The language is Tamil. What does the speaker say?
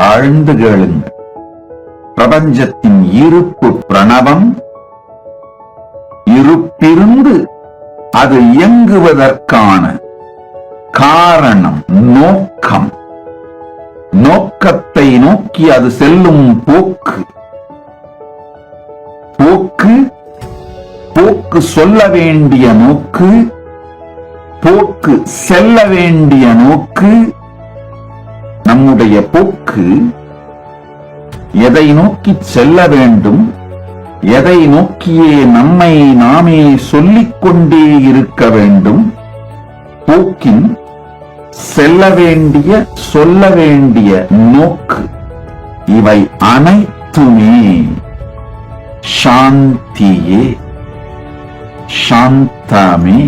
ஆழ்ந்து கேளுங்கள். பிரபஞ்சத்தின் இருப்பு பிரணவம், இருப்பிருந்து அது இயங்குவதற்கான காரணம் நோக்கம், நோக்கத்தை நோக்கி அது செல்லும் போக்கு, போக்கு போக்கு சொல்ல வேண்டிய நோக்கு, போக்கு செல்ல வேண்டிய நோக்கு. நம்முடைய போக்கு எதை நோக்கி செல்ல வேண்டும், எதை நோக்கியே நம்மை நாமே சொல்லிக் கொண்டே இருக்க வேண்டும். போக்கின் செல்ல வேண்டிய சொல்ல வேண்டிய நோக்கு இவை அனைத்துமே சாந்தியே, சாந்தமே.